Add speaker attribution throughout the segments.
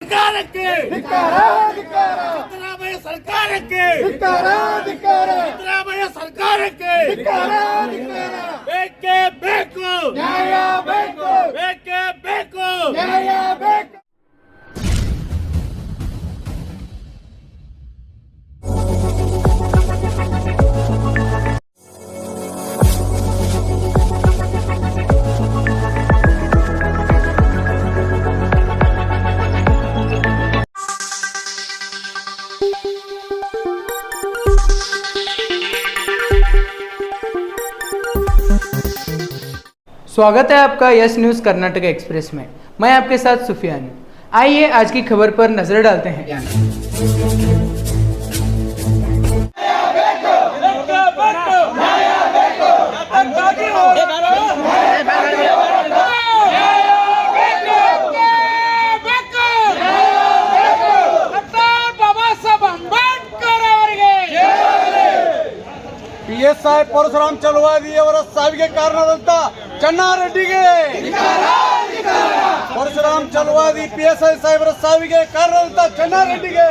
Speaker 1: ಸರ್ಕಾರಕ್ಕೆ ಸಿದ್ದರಾಮಯ್ಯ ಸರ್ಕಾರಕ್ಕೆ ಸಿದ್ದರಾಮಯ್ಯ ಸರ್ಕಾರಕ್ಕೆ ಬೇಕೇ ಬೇಕು ನ್ಯಾಯ ಬೇಕು ಬೇಕೇ ಬೇಕು ನ್ಯಾಯ ಬೇಕು.
Speaker 2: स्वागत है आपका यस न्यूज़ कर्नाटक एक्सप्रेस में। मैं आपके साथ सुफियान हूं। आइए आज की खबर पर नजर डालते हैं।
Speaker 3: PSI ಪರಶುರಾಮ್ ಚಲವಾದಿಯವರ ಸಾವಿಗೆ ಕಾರಣವಾದಂತ ಚನ್ನಾರೆಡ್ಡಿಗೆ ಪರಶುರಾಮ್ ಚಲವಾದಿ PSI ಸಾಹೇಬರ ಸಾವಿಗೆ ಕಾರಣವಾದಂತ ಚನ್ನಾರೆಡ್ಡಿಗೆ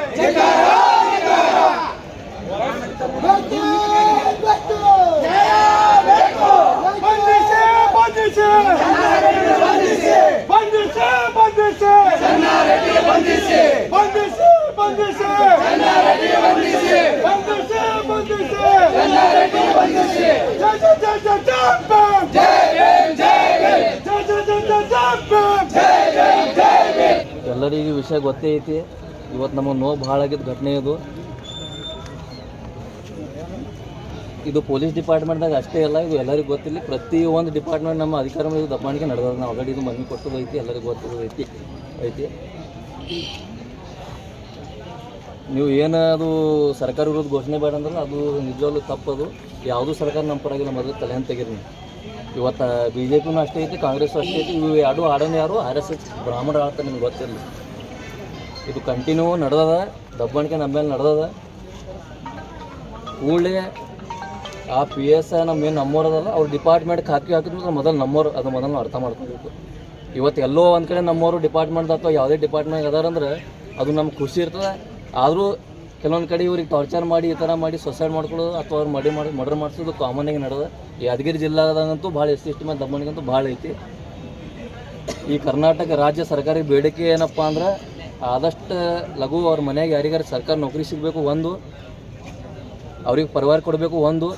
Speaker 4: ಎಲ್ಲರಿಗೂ ವಿಷಯ ಗೊತ್ತೇ ಐತಿ. ಇವತ್ತು ನಮಗೆ ನೋವು ಭಾಳ ಆಗಿದ್ದು ಘಟನೆ ಇದು ಪೊಲೀಸ್ ಡಿಪಾರ್ಟ್ಮೆಂಟ್ದಾಗ ಅಷ್ಟೇ ಅಲ್ಲ, ಇದು ಎಲ್ಲರಿಗೂ ಗೊತ್ತಿಲ್ಲ. ಪ್ರತಿಯೊಂದು ಡಿಪಾರ್ಟ್ಮೆಂಟ್ ನಮ್ಮ ಅಧಿಕಾರ ಮೇಲೆ ದಬ್ಬಾಣಿಕೆ ನಡೆದ. ನಾವು ಆಲ್ರೆಡಿ ಇದು ಮನವಿ ಕೊಟ್ಟದು ಐತಿ, ಎಲ್ಲರಿಗೂ ಗೊತ್ತಿರೋದು ಐತಿ. ನೀವು ಏನದು ಸರ್ಕಾರ ವಿರೋಧ ಘೋಷಣೆ ಬೇಡ ಅಂದ್ರೆ ಅದು ನಿಜವಾಗ್ಲೂ ತಪ್ಪದು. ಯಾವುದೂ ಸರ್ಕಾರ ನಮ್ಮ ಪರವಾಗಿಲ್ಲ, ಮೊದಲು ತಲೆಯನ್ನು ತೆಗೀರಿ. ಇವತ್ತು BJPನೂ ಅಷ್ಟೇ ಐತಿ, ಕಾಂಗ್ರೆಸ್ಸು ಅಷ್ಟೇ ಐತಿ. ಇವು ಎರಡು ಆಡೋನು ಯಾರು RSS ಬ್ರಾಹ್ಮಣರು ಆಡ್ತಾರೆ, ನಿಮ್ಗೆ ಗೊತ್ತಿರಲಿ. ಇದು ಕಂಟಿನ್ಯೂ ನಡೆದದ, ದಬ್ಬಾಣಿಕೆ ನಮ್ಮ ಮೇಲೆ ನಡೆದದ. ಕೂಡಲೇ ಆ PSI ನಮ್ಮ ನಮ್ಮೋರದಲ್ಲ, ಅವ್ರ ಡಿಪಾರ್ಟ್ಮೆಂಟ್ ಹಾಕಿ ಹಾಕಿದ್ರು ಮೊದಲು ನಮ್ಮೋರು, ಅದು ಮೊದಲು ನಾವು ಅರ್ಥ ಮಾಡ್ಕೋಬೇಕು. ಇವತ್ತು ಎಲ್ಲೋ ಒಂದು ಕಡೆ ನಮ್ಮವರು ಡಿಪಾರ್ಟ್ಮೆಂಟ್ ಅಥವಾ ಯಾವುದೇ ಡಿಪಾರ್ಟ್ಮೆಂಟ್ ಅದಾರಂದ್ರೆ ಅದು ನಮ್ಗೆ ಖುಷಿ ಇರ್ತದೆ. ಆದರೂ ಕೆಲವೊಂದು ಕಡೆ ಇವ್ರಿಗೆ ಟಾರ್ಚರ್ ಮಾಡಿ ಈ ಥರ ಮಾಡಿ ಸೊಸೈಡ್ ಮಾಡ್ಕೊಳ್ಳೋದು ಅಥವಾ ಅವ್ರು ಮರ್ಡರ್ ಮಾಡಿಸೋದು ಕಾಮನ್ನಾಗಿ ನಡೆದ. ಯಾದಗಿರಿ ಜಿಲ್ಲಾದಾಗಂತೂ ಭಾಳ SC ಮೇಲೆ ದಬ್ಬಾಣಿಗಂತೂ ಭಾಳ ಐತಿ. ಈ ಕರ್ನಾಟಕ ರಾಜ್ಯ ಸರ್ಕಾರಿ ಬೇಡಿಕೆ ಏನಪ್ಪ ಅಂದ್ರೆ ಆದಷ್ಟು ಲಘು ಅವ್ರ ಮನೆಯಾಗ ಯಾರಿಗಾರು ಸರ್ಕಾರ ನೌಕರಿ ಸಿಗಬೇಕು, ಒಂದು ಅವ್ರಿಗೆ ಪರಿವಾರ ಕೊಡಬೇಕು, ಒಂದು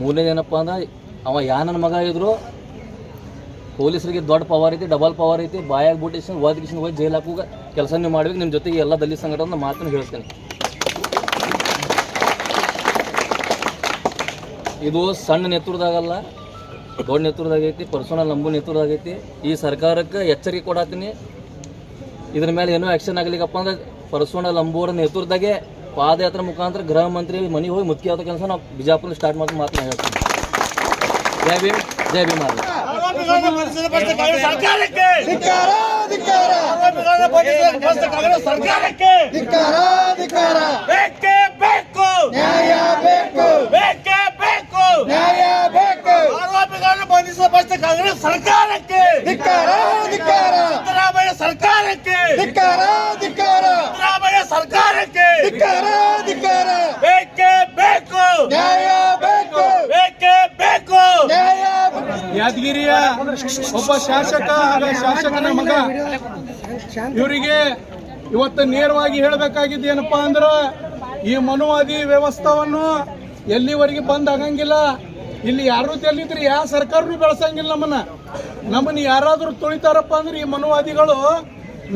Speaker 4: ಮೂರನೇದೇನಪ್ಪ ಅಂದ್ರೆ ಅವ ನನ್ನ ಮಗ ಇದ್ರು ಪೊಲೀಸರಿಗೆ ದೊಡ್ಡ ಪವರ್ ಐತಿ, ಡಬಲ್ ಪವರ್ ಐತಿ. ಬಾಯಾಗಿ ಬುಟ್ಟಿಸ್ ಓದಿಗಿಸಿನ ಹೋಗಿ ಜೈಲು ಹಾಕುವ ಕೆಲಸ ನೀವು ಮಾಡ್ಬೇಕು. ನಿಮ್ಮ ಜೊತೆಗೆ ಎಲ್ಲ ದಲಿತ ಸಂಘಟನೆ ಮಾತನ್ನು ಹೇಳ್ತೇನೆ. ಇದು ಸಣ್ಣ ನೇತೃದಾಗಲ್ಲ, ದೊಡ್ಡ ನೇತೃದಾಗೈತಿ, ಪರ್ಸನಲ್ ನಂಬು ನೇತೃದಾಗೈತಿ. ಈ ಸರ್ಕಾರಕ್ಕೆ ಎಚ್ಚರಿಕೆ ಕೊಡತ್ತೀನಿ, ಇದ್ರ ಮೇಲೆ ಏನೋ ಆ್ಯಕ್ಷನ್ ಆಗಲಿಕ್ಕಪ್ಪ ಅಂದ್ರೆ ಪರ್ಸನಲ್ ನಂಬುವರ ನೇತೃತ್ವದಾಗೆ ಪಾದಯಾತ್ರೆ ಮುಖಾಂತರ ಗೃಹ ಮಂತ್ರಿ ಮನೆಗೆ ಹೋಗಿ ಮುಖ್ಯ ಆದ ಕೆಲಸ ನಾವು ಬಿಜಾಪುರ ಸ್ಟಾರ್ಟ್ ಮಾಡಿ ಮಾತನ್ನ ಹೇಳ್ತೀನಿ. ಜೈ ಭೀಮ್, ಜೈ ಭೀಮ್.
Speaker 1: ಸರ್ಕಾರಕ್ಕೆ ಬೇಕೇ ಬೇಕು ನ್ಯಾಯ ಬೇಕು ಬೇಕೇ ಬೇಕು ನ್ಯಾಯ ಬೇಕು. ಆರೋಪಿಗಳನ್ನು ಬಂಧಿಸುವ ಕಾಂಗ್ರೆಸ್ ಸರ್ಕಾರಕ್ಕೆ ಸಿದ್ದರಾಮಯ್ಯ ಸರ್ಕಾರಕ್ಕೆ ಸಿದ್ದರಾಮಯ್ಯ ಸರ್ಕಾರಕ್ಕೆ ಬೇಕೇ ಬೇಕು ನ್ಯಾಯ ಬೇಕು ಬೇಕೇ ಬೇಕು ನ್ಯಾಯ.
Speaker 3: ಯಾದಗಿರಿಯ ಒಬ್ಬ ಶಾಸಕ ಹಾಗೂ ಶಾಸಕನ ಮಗ ಇವರಿಗೆ ಇವತ್ತು ನೇರವಾಗಿ ಹೇಳಬೇಕಾಗಿದ್ದು ಏನಪ್ಪಾ ಅಂದ್ರೆ ಈ ಮನುವಾದಿ ವ್ಯವಸ್ಥೆಯನ್ನು ಎಲ್ಲಿವರೆಗೆ ಬಂದ್ ಆಗಂಗಿಲ್ಲ. ಇಲ್ಲಿ ಯಾರು ತೆಲ್ಲಿದ್ರೆ ಯಾವ ಸರ್ಕಾರನೂ ಬೆಳೆಸಂಗಿಲ್ಲ. ನಮ್ಮನ್ನ ಯಾರಾದ್ರೂ ತುಳಿತಾರಪ್ಪ ಅಂದ್ರೆ ಈ ಮನುವಾದಿಗಳು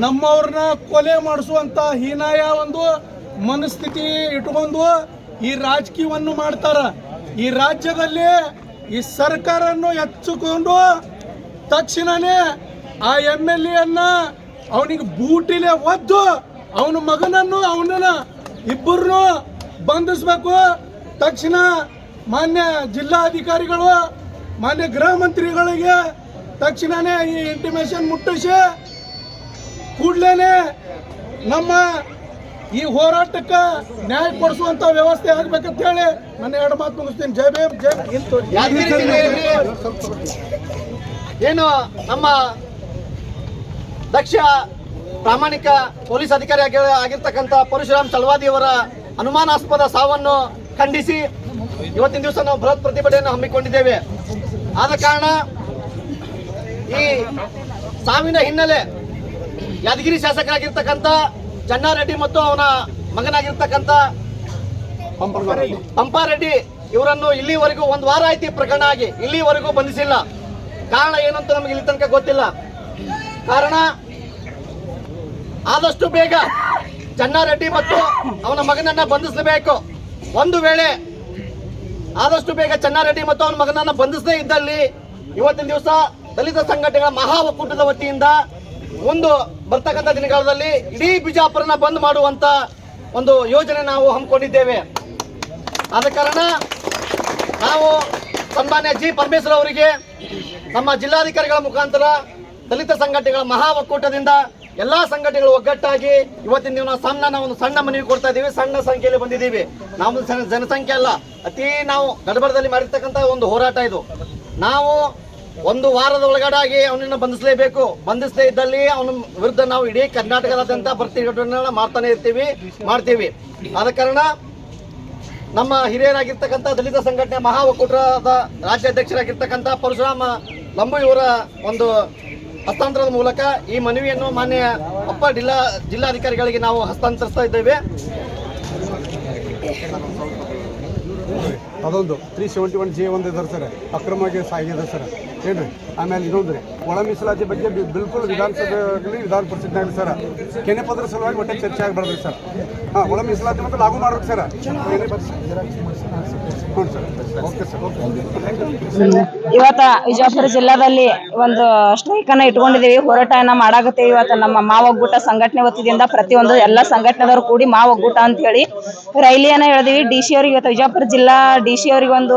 Speaker 3: ನಮ್ಮವ್ರನ್ನ ಕೊಲೆ ಮಾಡಿಸುವಂತ ಹೀನಾಯ ಒಂದು ಮನಸ್ಥಿತಿ ಇಟ್ಕೊಂಡು ಈ ರಾಜಕೀಯವನ್ನು ಮಾಡ್ತಾರ. ಈ ರಾಜ್ಯದಲ್ಲಿ ಈ ಸರ್ಕಾರವನ್ನು ಎಚ್ಚುಕೊಂಡು ತಕ್ಷಣನೇ ಆ MLA ಅನ್ನ ಅವನಿಗೆ ಬೂಟಿಲೆ ಒದ್ದು ಅವನ ಮಗನನ್ನು ಅವನನ್ನ ಇಬ್ಬರನ್ನು ಬಂಧಿಸಬೇಕು. ತಕ್ಷಣ ಮಾನ್ಯ ಜಿಲ್ಲಾಧಿಕಾರಿಗಳು ಮಾನ್ಯ ಗೃಹ ಮಂತ್ರಿಗಳಿಗೆ ತಕ್ಷಣನೇ ಈ ಇಂಟಿಮೇಷನ್ ಮುಟ್ಟಿಸಿ ಕೂಡಲೇ ನಮ್ಮ ಈ ಹೋರಾಟಕ್ಕೆ ನ್ಯಾಯ ಕೊಡಿಸುವಂತ ವ್ಯವಸ್ಥೆ ಆಗ್ಬೇಕಂತ ಹೇಳಿ ನನ್ನ ಎರಡು ಮಾತು ಮುಗಿಸ್ತೀನಿ. ಜೈ ಭೀಮ್, ಜೈ
Speaker 5: ಏನು ನಮ್ಮ ದಕ್ಷ ಪ್ರಾಮಾಣಿಕ ಪೊಲೀಸ್ ಅಧಿಕಾರಿ ಆಗಿರ್ತಕ್ಕಂಥ ಪರಶುರಾಮ್ ಚಲವಾದಿ ಅವರ ಅನುಮಾನಾಸ್ಪದ ಸಾವನ್ನು ಖಂಡಿಸಿ ಇವತ್ತಿನ ದಿವಸ ನಾವು ಬೃಹತ್ ಪ್ರತಿಭಟನೆಯನ್ನು ಹಮ್ಮಿಕೊಂಡಿದ್ದೇವೆ. ಆದ ಕಾರಣ ಈ ಸಾವಿನ ಹಿನ್ನೆಲೆ ಯಾದಗಿರಿ ಶಾಸಕರಾಗಿರ್ತಕ್ಕಂಥ ಚನ್ನಾರೆಡ್ಡಿ ಮತ್ತು ಅವನ ಮಗನಾಗಿರ್ತಕ್ಕಂಥ ಪಂಪಾರೆಡ್ಡಿ ಇವರನ್ನು ಇಲ್ಲಿವರೆಗೂ 1 ವಾರ ಆಯ್ತು ಈ ಪ್ರಕರಣ ಆಗಿ, ಇಲ್ಲಿವರೆಗೂ ಬಂಧಿಸಿಲ್ಲ. ಕಾರಣ ಏನಂತ ನಮಗೆ ಇಲ್ಲಿ ತನಕ ಗೊತ್ತಿಲ್ಲ. ಕಾರಣ ಆದಷ್ಟು ಬೇಗ ಚನ್ನಾರೆಡ್ಡಿ ಮತ್ತು ಅವನ ಮಗನನ್ನ ಬಂಧಿಸಬೇಕು. ಒಂದು ವೇಳೆ ಆದಷ್ಟು ಬೇಗ ಚನ್ನಾರೆಡ್ಡಿ ಮತ್ತು ಅವನ ಮಗನನ್ನ ಬಂಧಿಸದೇ ಇದ್ದಲ್ಲಿ ಇವತ್ತಿನ ದಿವಸ ದಲಿತ ಸಂಘಟನೆಗಳ ಮಹಾ ಒಕ್ಕೂಟದ ವತಿಯಿಂದ ಮುಂದೆ ಬರ್ತಕ್ಕಂಥ ದಿನಗಳಲ್ಲಿ ಇಡೀ ಬಿಜಾಪುರನ ಬಂದ್ ಮಾಡುವಂತ ಒಂದು ಯೋಜನೆ ನಾವು ಹಮ್ಮಿಕೊಂಡಿದ್ದೇವೆ. ಆದ ಕಾರಣ ನಾವು ಸನ್ಮಾನ್ಯ ಜಿ ಪರಮೇಶ್ವರ್ ಅವರಿಗೆ ನಮ್ಮ ಜಿಲ್ಲಾಧಿಕಾರಿಗಳ ಮುಖಾಂತರ ದಲಿತ ಸಂಘಟನೆಗಳ ಮಹಾ ಒಕ್ಕೂಟದಿಂದ ಎಲ್ಲಾ ಸಂಘಟನೆಗಳು ಒಗ್ಗಟ್ಟಾಗಿ ಇವತ್ತಿನ ದಿನ ನಾವು ಒಂದು ಸಣ್ಣ ಮನವಿ ಕೊಡ್ತಾ ಇದ್ದೀವಿ. ಸಣ್ಣ ಸಂಖ್ಯೆಯಲ್ಲಿ ಬಂದಿದ್ದೀವಿ. ನಾವು ಜನಸಂಖ್ಯೆ ಅಲ್ಲ, ನಾವು ಗಡಬಡದಲ್ಲಿ ಮಾಡಿರ್ತಕ್ಕಂಥ ಒಂದು ಹೋರಾಟ ಇದು. ನಾವು 1 ವಾರದ ಒಳಗಡೆ ಅವನನ್ನು ಬಂಧಿಸಲೇಬೇಕು. ಬಂಧಿಸದೇ ಇದ್ದಲ್ಲಿ ಅವನ ವಿರುದ್ಧ ನಾವು ಇಡೀ ಕರ್ನಾಟಕದಾದ್ಯಂತ ಪ್ರತಿಭಟನೆ ಮಾಡ್ತೀವಿ. ಆದ ಕಾರಣ ನಮ್ಮ ಹಿರಿಯರಾಗಿರ್ತಕ್ಕಂಥ ದಲಿತ ಸಂಘಟನೆ ಮಹಾ ಒಕ್ಕೂಟದ ರಾಜ್ಯಾಧ್ಯಕ್ಷರಾಗಿರ್ತಕ್ಕಂಥ ಪರಶುರಾಮ ಲಂಬು ಇವರ ಒಂದು ಹಸ್ತಾಂತರದ ಮೂಲಕ ಈ ಮನವಿಯನ್ನು ಮಾನ್ಯ ಜಿಲ್ಲಾಧಿಕಾರಿಗಳಿಗೆ ನಾವು ಹಸ್ತಾಂತರಿಸ್ತಾ ಇದ್ದೇವೆ.
Speaker 3: ಅದೊಂದು 371J ಒಂದು ಇದ್ದಾರೆ ಸರ್, ಅಕ್ರಮವಾಗಿ ಸಾಗಿದೆ ಸರ್ ಏನ್ರಿ. ಆಮೇಲೆ ಇನ್ನೊಂದು ರೀ ಒಳ ಮೀಸಲಾತಿ ಬಗ್ಗೆ ಬಿಲ್ಕುಲ್ ವಿಧಾನಸಭೆಯಲ್ಲಿ ವಿಧಾನ ಪರಿಷತ್ನಾಗ ಸರ್ ಕೆನೆ ಪದರ ಸಲುವಾಗಿ ಒಟ್ಟೆ ಚರ್ಚೆ ಆಗಬಾರ್ದು ಸರ್. ಒಳ ಮೀಸಲಾತಿ ಮತ್ತು ಲಾಗು ಮಾಡ್ಬೇಕು ಸರ್. ಹ್ಞೂ ಸರ್, ಓಕೆ ಸರ್, ಓಕೆ.
Speaker 6: ಇವತ್ತ ವಿಜಯಪುರ ಜಿಲ್ಲಾದಲ್ಲಿ ಒಂದು ಸ್ಟ್ರೈಕ್ ಅನ್ನ ಇಟ್ಕೊಂಡಿದ್ದೀವಿ, ಹೋರಾಟನ ಮಾಡಾಕತ್ತೀವಿ. ಇವತ್ತು ನಮ್ಮ ಮಾವ ಒಕ್ಕೂಟ ಸಂಘಟನೆ ವತಿಯಿಂದ ಪ್ರತಿಯೊಂದು ಎಲ್ಲ ಸಂಘಟನೆದವರು ಕೂಡಿ ಮಾವ ಒಕ್ಕೂಟ ಅಂತ ಹೇಳಿ ರೈಲಿಯನ್ನ ಹೇಳಿದೀವಿ. DC ಅವ್ರಿಗೆ ಇವತ್ತು ವಿಜಯಪುರ ಜಿಲ್ಲಾ DC ಅವ್ರಿಗೆ ಒಂದು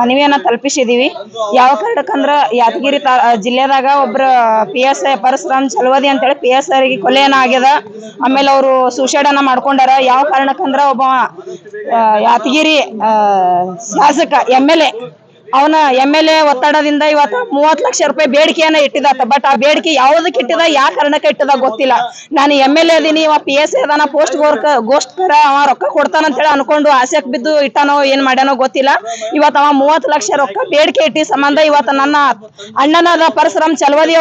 Speaker 6: ಮನವಿಯನ್ನ ತಲುಪಿಸಿದೀವಿ. ಯಾವ ಕಾರಣಕ್ಕಂದ್ರ ಯಾದಗಿರಿ ಜಿಲ್ಲೆದಾಗ ಒಬ್ರು PSI ಪರಶುರಾಮ್ ಚಲವಾದಿ ಅಂತ ಹೇಳಿ PSI ಅವರಿಗೆ ಕೊಲೆಯನ್ನ ಆಗ್ಯದ. ಆಮೇಲೆ ಅವರು ಸೂಸೈಡ್ ಅನ್ನ ಮಾಡ್ಕೊಂಡಾರ. ಯಾವ ಕಾರಣಕ್ಕಂದ್ರ ಒಬ್ಬ ಯಾದಗಿರಿ ಶಾಸಕ MLA ಅವನ MLA ಒತ್ತಡದಿಂದ ಇವತ್ತು 30 ಲಕ್ಷ ರೂಪಾಯಿ ಬೇಡಿಕೆಯನ್ನ ಇಟ್ಟಿದಾತ. ಬಟ್ ಆ ಬೇಡಿಕೆ ಯಾವುದಕ್ಕೆ ಇಟ್ಟಿದ, ಯಾವ ಕಾರಣಕ್ಕೆ ಇಟ್ಟಿದ ಗೊತ್ತಿಲ್ಲ. ನಾನು MLA ಅದೀನಿ, ಇವ PSI ಅದಾನ, ಗೋಸ್ಕರ ಅವ ರೊಕ್ಕ ಕೊಡ್ತಾನಂತ ಹೇಳಿ ಅನ್ಕೊಂಡು ಆಸೆಕ್ ಬಿದ್ದು ಇಟ್ಟಾನೋ ಏನ್ ಮಾಡ್ಯಾನೋ ಗೊತ್ತಿಲ್ಲ. ಇವತ್ತು ಅವ 30 ಲಕ್ಷ ರೊಕ್ಕ ಬೇಡಿಕೆ ಇಟ್ಟಿ ಸಂಬಂಧ ಇವತ್ತು ನನ್ನ ಅಣ್ಣನಾದ ಪರಶುರಾಮ್ ಚಲವಾದಿ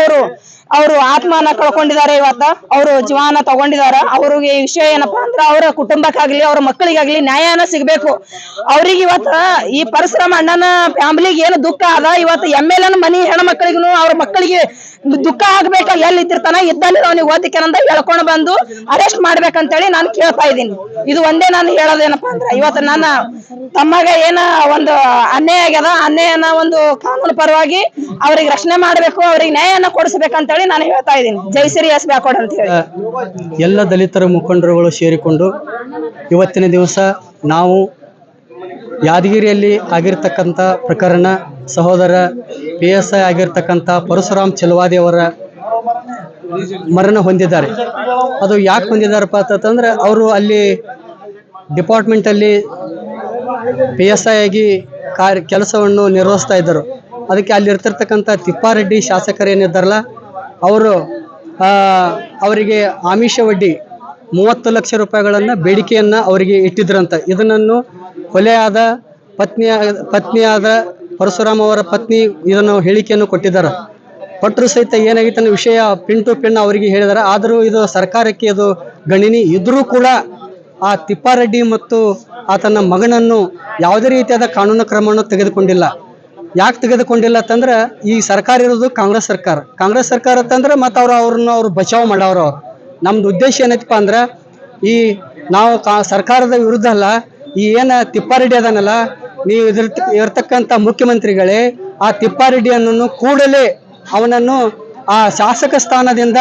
Speaker 6: ಅವರು ಆತ್ಮನ ಕಳ್ಕೊಂಡಿದ್ದಾರೆ. ಇವತ್ತ ಅವರು ಜೀವನ ತಗೊಂಡಿದ್ದಾರೆ. ಅವ್ರಿಗೆ ವಿಷಯ ಏನಪ್ಪಾ ಅಂದ್ರೆ ಅವರ ಕುಟುಂಬಕ್ಕಾಗ್ಲಿ ಅವ್ರ ಮಕ್ಕಳಿಗಾಗ್ಲಿ ನ್ಯಾಯನ ಸಿಗ್ಬೇಕು. ಅವ್ರಿಗೆ ಇವತ್ತ ಈ ಪರಶುರಾಮ್ ಅಣ್ಣನ ಫ್ಯಾಮಿಲಿಗೆ ಏನು ದುಃಖ ಅದ, ಇವತ್ತು MLA ಮನಿ ಹೆಣ್ಣು ಮಕ್ಕಳಿಗೂ ಅವ್ರ ಮಕ್ಕಳಿಗೆ ದುಃಖ ಆಗ್ಬೇಕ. ಎಲ್ಲಿ ಇದ್ದಿರ್ತಾನ ಇದ್ದಲ್ಲಿ ಅವನಿಗೆ ಓದಿಕೆನಂದ ಹೇಳ್ಕೊಂಡು ಬಂದು ಅರೆಸ್ಟ್ ಮಾಡ್ಬೇಕಂತೇಳಿ ನಾನು ಕೇಳ್ತಾ ಇದ್ದೀನಿ. ಇದು ಒಂದೇ ನಾನು ಹೇಳೋದೇನಪ್ಪಾ ಅಂದ್ರೆ ಇವತ್ತು ನನ್ನ ತಮ್ಮಗ ಏನ ಒಂದು ಅನ್ಯಾಯ ಆಗ್ಯದ, ಅನ್ಯಾಯನ ಒಂದು ಕಾನೂನು ಪರವಾಗಿ ಅವ್ರಿಗೆ ರಕ್ಷಣೆ ಮಾಡ್ಬೇಕು, ಅವ್ರಿಗೆ ನ್ಯಾಯನ ಕೊಡಿಸ್ಬೇಕಂತೇಳಿ ನಾನು ಹೇಳ್ತಾ ಇದ್ದೀನಿ. ಜೈಶ್ರೀ ಎಸ್ ಬ್ಯಾಕೋಡ್ ಅಂತ ಹೇಳಿ
Speaker 7: ಎಲ್ಲ ದಲಿತರ ಮುಖಂಡರುಗಳು ಸೇರಿಕೊಂಡು ಇವತ್ತಿನ ದಿವಸ ನಾವು ಯಾದಗಿರಿಯಲ್ಲಿ ಆಗಿರ್ತಕ್ಕಂಥ ಪ್ರಕರಣ ಸಹೋದರ PSI ಆಗಿರ್ತಕ್ಕಂಥ ಪರಶುರಾಮ್ ಚಲವಾದಿ ಅವರ ಮರಣ ಹೊಂದಿದ್ದಾರೆ. ಅದು ಯಾಕೆ ಹೊಂದಿದ್ದಾರಪ್ಪ ಅಂತಂದ್ರೆ ಅವರು ಅಲ್ಲಿ ಡಿಪಾರ್ಟ್ಮೆಂಟಲ್ಲಿ PSI ಆಗಿ ಕೆಲಸವನ್ನು ನಿರ್ವಹಿಸ್ತಾ ಇದ್ದರು. ಅದಕ್ಕೆ ಅಲ್ಲಿರ್ತಿರ್ತಕ್ಕಂಥ ತಿಪ್ಪಾರೆಡ್ಡಿ ಶಾಸಕರೇನಿದ್ದಾರಲ್ಲ ಅವರು ಅವರಿಗೆ ಆಮಿಷ ವಡ್ಡಿ 30 ಲಕ್ಷ ರೂಪಾಯಿಗಳನ್ನು ಬೇಡಿಕೆಯನ್ನು ಅವರಿಗೆ ಇಟ್ಟಿದ್ರಂತ. ಇದನ್ನು ಕೊಲೆಯಾದ ಪತ್ನಿಯಾದ ಪರಶುರಾಮ್ ಅವರ ಪತ್ನಿ ಇದನ್ನು ಹೇಳಿಕೆಯನ್ನು ಕೊಟ್ಟಿದ್ದಾರೆ. ಕೊಟ್ಟರು ಸಹಿತ ಏನಾಗಿತ್ತು ಅನ್ನೋ ವಿಷಯ ಪಿನ್ ಟು ಪಿನ್ ಅವರಿಗೆ ಹೇಳಿದ್ದಾರೆ. ಆದರೂ ಇದು ಸರ್ಕಾರಕ್ಕೆ ಇದು ಗಣನೀಯ ಇದ್ರೂ ಕೂಡ ಆ ತಿಪ್ಪಾರೆಡ್ಡಿ ಮತ್ತು ಆತನ ಮಗನನ್ನು ಯಾವುದೇ ರೀತಿಯಾದ ಕಾನೂನು ಕ್ರಮವನ್ನು ತೆಗೆದುಕೊಂಡಿಲ್ಲ. ಯಾಕೆ ತೆಗೆದುಕೊಂಡಿಲ್ಲ ಅಂತಂದ್ರೆ ಈ ಸರ್ಕಾರ ಇರೋದು ಕಾಂಗ್ರೆಸ್ ಸರ್ಕಾರ ಅಂತಂದ್ರೆ ಮತ್ತು ಅವ್ರು ಬಚಾವ್ ಮಾಡವ್ರು. ನಮ್ದು ಉದ್ದೇಶ ಏನೈತಪ್ಪ ಅಂದ್ರೆ ಈ ನಾವು ಸರ್ಕಾರದ ವಿರುದ್ಧ ಅಲ್ಲ, ಈ ಏನು ತಿಪ್ಪಾರೆಡ್ಡಿ ಅದಾನಲ್ಲ, ನೀವು ಇರ್ತಕ್ಕಂಥ ಮುಖ್ಯಮಂತ್ರಿಗಳೇ ಆ ತಿಪ್ಪಾರೆಡ್ಡಿಯನ್ನು ಕೂಡಲೇ ಅವನನ್ನು ಆ ಶಾಸಕ ಸ್ಥಾನದಿಂದ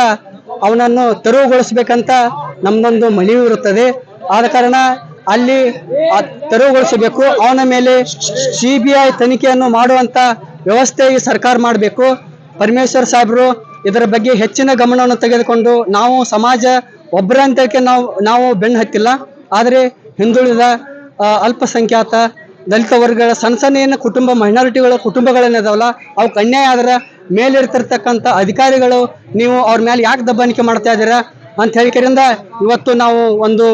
Speaker 7: ಅವನನ್ನು ತೆರವುಗೊಳಿಸಬೇಕಂತ ನಮ್ಮದೊಂದು ಮನವಿ ಇರುತ್ತದೆ. ಆದ ಕಾರಣ ಅಲ್ಲಿ ತೆರವುಗೊಳಿಸಬೇಕು. ಅವನ ಮೇಲೆ CBI ತನಿಖೆಯನ್ನು ಮಾಡುವಂತ ವ್ಯವಸ್ಥೆ ಈ ಸರ್ಕಾರ ಮಾಡಬೇಕು. ಪರಮೇಶ್ವರ್ ಸಾಹೇಬರು ಇದರ ಬಗ್ಗೆ ಹೆಚ್ಚಿನ ಗಮನವನ್ನು ತೆಗೆದುಕೊಂಡು ನಾವು ಸಮಾಜ ಒಬ್ಬರಂತಕ್ಕೆ ನಾವು ಬೆನ್ನು ಹತ್ತಿಲ್ಲ. ಆದರೆ ಹಿಂದುಳಿದ ಅಲ್ಪಸಂಖ್ಯಾತ ದಲಿತ ವರ್ಗಗಳ ಸಣ್ಣ ಕುಟುಂಬ ಮೈನಾರಿಟಿಗಳ ಕುಟುಂಬಗಳೇನಿದಾವಲ್ಲ ಅವಕ್ಕೆ ಅನ್ಯಾಯ ಆದ್ರೆ ಮೇಲಿರ್ತಿರ್ತಕ್ಕಂಥ ಅಧಿಕಾರಿಗಳು ನೀವು ಅವ್ರ ಮೇಲೆ ಯಾಕೆ ದಬ್ಬಾಣಿಕೆ ಮಾಡ್ತಾ ಇದ್ದೀರಾ ಅಂತ ಹೇಳಿಕರಿಂದ ಇವತ್ತು ನಾವು ಒಂದು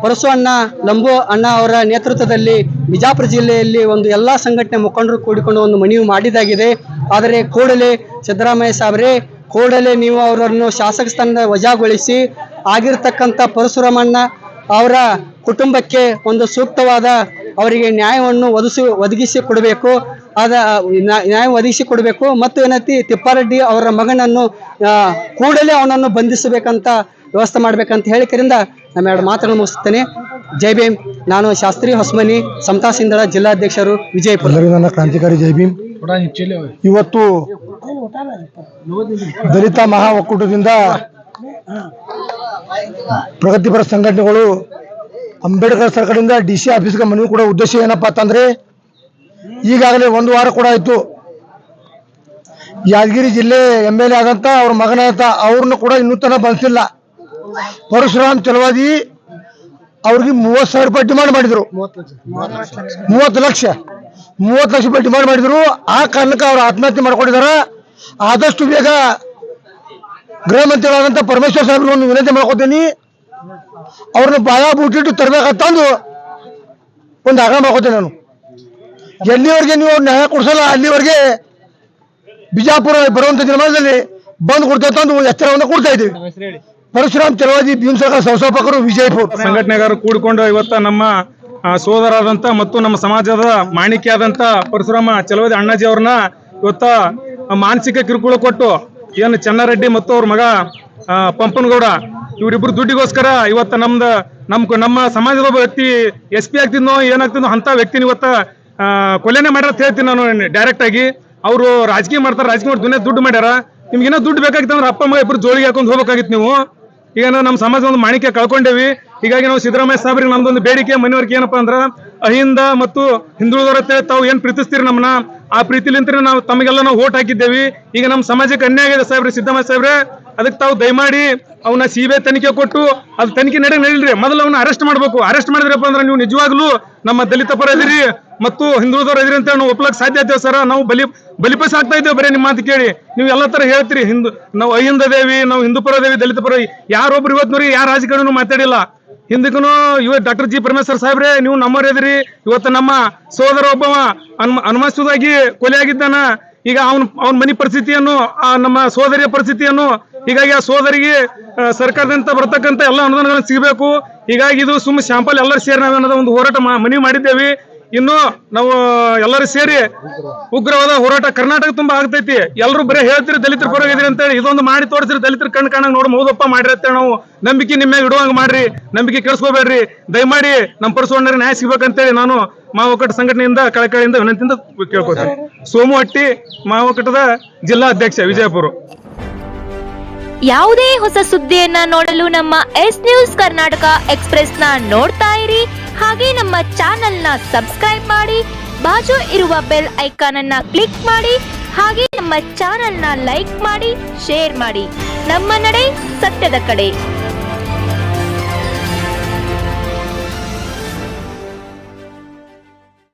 Speaker 7: ಪರಸು ಅಣ್ಣ ಲಂಬು ಅಣ್ಣ ಅವರ ನೇತೃತ್ವದಲ್ಲಿ ಬಿಜಾಪುರ ಜಿಲ್ಲೆಯಲ್ಲಿ ಒಂದು ಎಲ್ಲ ಸಂಘಟನೆ ಮುಖಂಡರು ಕೂಡಿಕೊಂಡು ಒಂದು ಮನವಿ ಮಾಡಿದಾಗಿದೆ. ಆದರೆ ಕೂಡಲೇ ಸಿದ್ದರಾಮಯ್ಯ ಸಾಹೇಬ್ರೆ, ಕೂಡಲೇ ನೀವು ಅವರನ್ನು ಶಾಸಕ ಸ್ಥಾನದ ವಜಾಗೊಳಿಸಿ ಆಗಿರ್ತಕ್ಕಂಥ ಪರಶುರಾಮಣ್ಣ ಅವರ ಕುಟುಂಬಕ್ಕೆ ಒಂದು ಸೂಕ್ತವಾದ ಅವರಿಗೆ ನ್ಯಾಯವನ್ನು ಒದಗಿಸಿ ಕೊಡಬೇಕು. ನ್ಯಾಯ ಒದಗಿಸಿ ಕೊಡಬೇಕು. ಮತ್ತು ಏನೈತಿ ತಿಪ್ಪಾರೆಡ್ಡಿ ಅವರ ಮಗನನ್ನು ಕೂಡಲೇ ಅವನನ್ನು ಬಂಧಿಸಬೇಕಂತ ವ್ಯವಸ್ಥೆ ಮಾಡ್ಬೇಕಂತ ಹೇಳಿಕರಿಂದ ನಮ್ಮ ಎರಡು ಮಾತನ್ನು ಮುಗಿಸ್ತೇನೆ. ಜೈ ಭೀಮ್. ನಾನು ಶಾಸ್ತ್ರಿ ಹೊಸಮನಿ, ಸಮತಾ ಸಿಂಧಳ ಜಿಲ್ಲಾಧ್ಯಕ್ಷರು, ವಿಜಯಪುರ.
Speaker 8: ನನ್ನ ಕ್ರಾಂತಿಕಾರಿ ಜೈ ಭೀಮ್. ಇವತ್ತು ದಲಿತ ಮಹಾ ಒಕ್ಕೂಟದಿಂದ ಪ್ರಗತಿಪರ ಸಂಘಟನೆಗಳು ಅಂಬೇಡ್ಕರ್ ಸರ್ಕಾರದಿಂದ DC ಆಫೀಸ್ಗೆ ಮನವಿ ಕೊಡೋ ಉದ್ದೇಶ ಏನಪ್ಪಾ ಅಂತಂದ್ರೆ, ಈಗಾಗಲೇ 1 ವಾರ ಕೂಡ ಆಯ್ತು ಯಾದಗಿರಿ ಜಿಲ್ಲೆ MLA ಆದಂತ ಅವ್ರ ಮಗನಾದಂತ ಅವ್ರನ್ನ ಕೂಡ ಇನ್ನೂ ತನಕ ಬಂದಿಲ್ಲ. ಪರಶುರಾಮ್ ಚಲವಾದಿ ಅವ್ರಿಗೆ 30,000 ರೂಪಾಯಿ ಡಿಮಾಂಡ್ ಮಾಡಿದ್ರು. 30 ಲಕ್ಷ ರೂಪಾಯಿ ಡಿಮಾಂಡ್ ಮಾಡಿದ್ರು. ಆ ಕಾರಣಕ್ಕೆ ಅವ್ರು ಆತ್ಮಹತ್ಯೆ ಮಾಡ್ಕೊಂಡಿದಾರ. ಆದಷ್ಟು ಬೇಗ ಗೃಹ ಮಂತ್ರಿಗಳಾದಂತ ಪರಮೇಶ್ವರ್ ಸಾಹೇಬ್ರಿಗೆ ಒಂದು ವಿನಂತಿ ಮಾಡ್ಕೊತೀನಿ, ಅವ್ರನ್ನ ಬಾಯ ಬೂಟಿಟ್ಟು ತರಬೇಕಂತಂದು ಒಂದು ಆಗ್ರಹ ಮಾಡ್ಕೊತೇನೆ. ನಾನು ಎಲ್ಲಿವರೆಗೆ ನೀವು ನ್ಯಾಯ ಕೊಡಿಸಲ್ಲ ಅಲ್ಲಿವರೆಗೆ ಬಿಜಾಪುರ ಬರುವಂತ ದಿನಮಾನದಲ್ಲಿ ಬಂದ್ ಕೊಡ್ತಾ ಒಂದು ಎಚ್ಚರವನ್ನು ಕೊಡ್ತಾ ಇದ್ದೀವಿ. ಪರಶುರಾಮ್ ಚಲವಾದಿ ಭೀಮ್ ಸರ್ಕಾರ ಸಂಸ್ಥಾಪಕರು, ವಿಜಯಪುರ.
Speaker 9: ಸಂಘಟನೆಗಾರರು ಕೂಡಿಕೊಂಡು ಇವತ್ತ ನಮ್ಮ ಸೋದರಾದಂತ ಮತ್ತು ನಮ್ಮ ಸಮಾಜದ ಮಾಣಿಕ್ಯ ಆದಂತ ಪರಶುರಾಮ ಚಲವಾದಿ ಅಣ್ಣಾಜಿ ಅವ್ರನ್ನ ಇವತ್ತ ಮಾನಸಿಕ ಕಿರುಕುಳ ಕೊಟ್ಟು ಏನು ಚೆನ್ನಾರೆಡ್ಡಿ ಮತ್ತು ಅವ್ರ ಮಗ ಪಂಪನಗೌಡ ಇವರಿಬ್ರು ದುಡ್ಡಿಗೋಸ್ಕರ ಇವತ್ತ ನಮ್ಮ ಸಮಾಜದ ಒಬ್ಬ ವ್ಯಕ್ತಿ SP ಆಗ್ತಿದ್ನೋ ಏನಾಗ್ತಿದ್ನೋ ಅಂತ ವ್ಯಕ್ತಿನ ಇವತ್ತ ಕೊಲೆನೇ ಮಾಡ್ಯಾರ ಅಂತ ಹೇಳ್ತೀನಿ ನಾನು ಡೈರೆಕ್ಟ್ ಆಗಿ. ಅವರು ರಾಜಕೀಯ ಮಾಡ್ತಾರೆ, ರಾಜಕೀಯ ಮಾಡಿ ದುಡ್ಡು ಮಾಡ್ಯಾರ. ನಿಮ್ಗೇನೋ ದುಡ್ಡು ಬೇಕಾಗಿತ್ತಂದ್ರೆ ಅಪ್ಪ ಮಗ ಇಬ್ರು ಜೋಳಿಗೆ ಹಾಕೊಂಡು ಹೋಗ್ಬೇಕಾಗಿತ್ತು ನೀವು. ಈಗ ನಾವು ನಮ್ಮ ಸಮಾಜ ಒಂದು ಮಾಣಿಕ್ಯ ಕಳ್ಕೊಂಡೇವಿ. ಹೀಗಾಗಿ ನಾವು ಸಿದ್ದರಾಮಯ್ಯ ಸಾಹೇಬ್ರಿಗೆ ನಮ್ದೊಂದು ಬೇಡಿಕೆ ಮನವರಿಕೆ ಏನಪ್ಪಾ ಅಂದ್ರ, ಅಹಿಂದ ಮತ್ತು ಹಿಂದುಳಿದವರ ತಾವು ಏನ್ ಪ್ರೀತಿಸ್ತೀರಿ ನಮ್ಮನ್ನ, ಆ ಪ್ರೀತಿಲಿಂತ್ರ ನಾವು ತಮಗೆಲ್ಲ ನಾವು ಓಟ್ ಹಾಕಿದ್ದೇವಿ. ಈಗ ನಮ್ಮ ಸಮಾಜಕ್ಕೆ ಅನ್ಯಾಯ ಆಗಿದೆ ಸಾಹೇಬ್ರೆ, ಸಿದ್ದರಾಮಯ್ಯ ಸಾಹೇಬ್ರೆ. ಅದಕ್ಕೆ ತಾವು ದಯಮಾಡಿ ಅವನ್ನ CBI ತನಿಖೆ ಕೊಟ್ಟು ಅದು ತನಿಖೆ ನಡೀಲ್ರಿ. ಮೊದಲು ಅವನ್ನ ಅರೆಸ್ಟ್ ಮಾಡ್ಬೇಕು. ಅರೆಸ್ಟ್ ಮಾಡಿದ್ರಪ್ಪ ಅಂದ್ರೆ ನೀವು ನಿಜವಾಗ್ಲೂ ನಮ್ಮ ದಲಿತ ಪರ ಇದಿರಿ ಮತ್ತು ಹಿಂದುಳಿದವರು ಇದ್ರಿ ಅಂತ ನಾವು ಒಪ್ಲಕ್ ಸಾಧ್ಯ ಆಗ್ತೇವೆ ಸರ್. ನಾವು ಬಲಿಪಸ್ ಆಗ್ತಾ ಇದ್ದೇವೆ ಬರೀ ನಿಮ್ಮ ಮಾತು ಕೇಳಿ. ನೀವು ಎಲ್ಲ ತರ ಹೇಳ್ತೀರಿ, ನಾವು ಅಹಿಂದ ದೇವಿ, ನಾವು ಹಿಂದೂ ಪರ ದೇವಿ, ದಲಿತ ಪರ. ಯಾರೊಬ್ರು ಇವತ್ತಿನವ್ರಿಗೆ ಯಾರ ರಾಜಕಾರಣಿನೂ ಮಾತಾಡಿಲ್ಲ. ಹಿಂದಕ್ಕೂ ಡಾಕ್ಟರ್ G. ಪರಮೇಶ್ವರ್ ಸಾಹೇಬ್ರೆ, ನೀವು ನಮ್ಮವರಿದ್ರಿ. ಇವತ್ತು ನಮ್ಮ ಸೋದರ ಒಬ್ಬವ ಅನುಮಾನಿಸುವುದಾಗಿ ಕೊಲೆ ಆಗಿದ್ದಾನ. ಈಗ ಅವನ ಮನೆ ಪರಿಸ್ಥಿತಿಯನ್ನು, ನಮ್ಮ ಸೋದರಿಯ ಪರಿಸ್ಥಿತಿಯನ್ನು, ಹೀಗಾಗಿ ಆ ಸೋದರಿಗೆ ಸರ್ಕಾರದಿಂದ ಬರ್ತಕ್ಕಂಥ ಎಲ್ಲ ಅನುದಾನಗಳನ್ನು ಸಿಗಬೇಕು. ಹೀಗಾಗಿ ಇದು ಸುಮ್ಮ ಶಾಂಪಲ್ ಎಲ್ಲರೂ ಸೇರಿ ನಾವೇನದ ಒಂದು ಹೋರಾಟ ಮನವಿ ಮಾಡಿದ್ದೇವೆ. ಇನ್ನು ನಾವು ಎಲ್ಲರೂ ಸೇರಿ ಉಗ್ರವಾದ ಹೋರಾಟ ಕರ್ನಾಟಕ ತುಂಬಾ ಆಗ್ತೈತಿ. ಎಲ್ಲರೂ ಬರೀ ಹೇಳ್ತೀರಿ ದಲಿತರ ಪರವಾಗಿದ್ರಿ ಅಂತೇಳಿ, ಇದೊಂದು ಮಾಡಿ ತೋರಿಸ್ರಿ. ದಲಿತರ ಕಣ್ ಕಾಣಂಗ್ ನೋಡಿ ಮೌದಪ್ಪ ಮಾಡ್ರಿ ಅಂತೇಳಿ ನಾವು ನಂಬಿಕೆ ನಿಮ್ಮ ಇಡುವಂಗ ಮಾಡ್ರಿ. ನಂಬಿಕೆ ಕೆಡಿಸ್ಕೋಬೇಡ್ರಿ. ದಯಮಾಡಿ ನಮ್ಮ ಪರಶುರಾಮಣ್ಣರಿಗೆ ನ್ಯಾಯ ಸಿಗ್ಬೇಕಂತೇಳಿ ನಾನು ಮಾವೊಕ್ಕಟ ಸಂಘಟನೆಯಿಂದ ಕಳಕಳಿಯಿಂದ ವಿನಂತಿಯಿಂದ ಕೇಳ್ಕೊತೀನಿ. ಸೋಮು ಹಟ್ಟಿ, ಮಾವೊಕ್ಕಟದ ಜಿಲ್ಲಾ ಅಧ್ಯಕ್ಷ, ವಿಜಯಪುರ.
Speaker 10: ಯಾವುದೇ ಹೊಸ ಸುದ್ದಿಯನ್ನ ನೋಡಲು ನಮ್ಮ ಎಸ್ ನ್ಯೂಸ್ ಕರ್ನಾಟಕ ಎಕ್ಸ್ಪ್ರೆಸ್ ನ ನೋಡ್ತಾ ಇರಿ. ಹಾಗೆ ನಮ್ಮ ಚಾನೆಲ್ ನ ಸಬ್ಸ್ಕ್ರೈಬ್ ಮಾಡಿ, ಬಾಜು ಇರುವ ಬೆಲ್ ಐಕಾನ್ ಅನ್ನ ಕ್ಲಿಕ್ ಮಾಡಿ. ಹಾಗೆ ನಮ್ಮ ಚಾನೆಲ್ ನ ಲೈಕ್ ಮಾಡಿ, ಶೇರ್ ಮಾಡಿ. ನಮ್ಮ ನಡೆ ಸತ್ಯದ ಕಡೆ.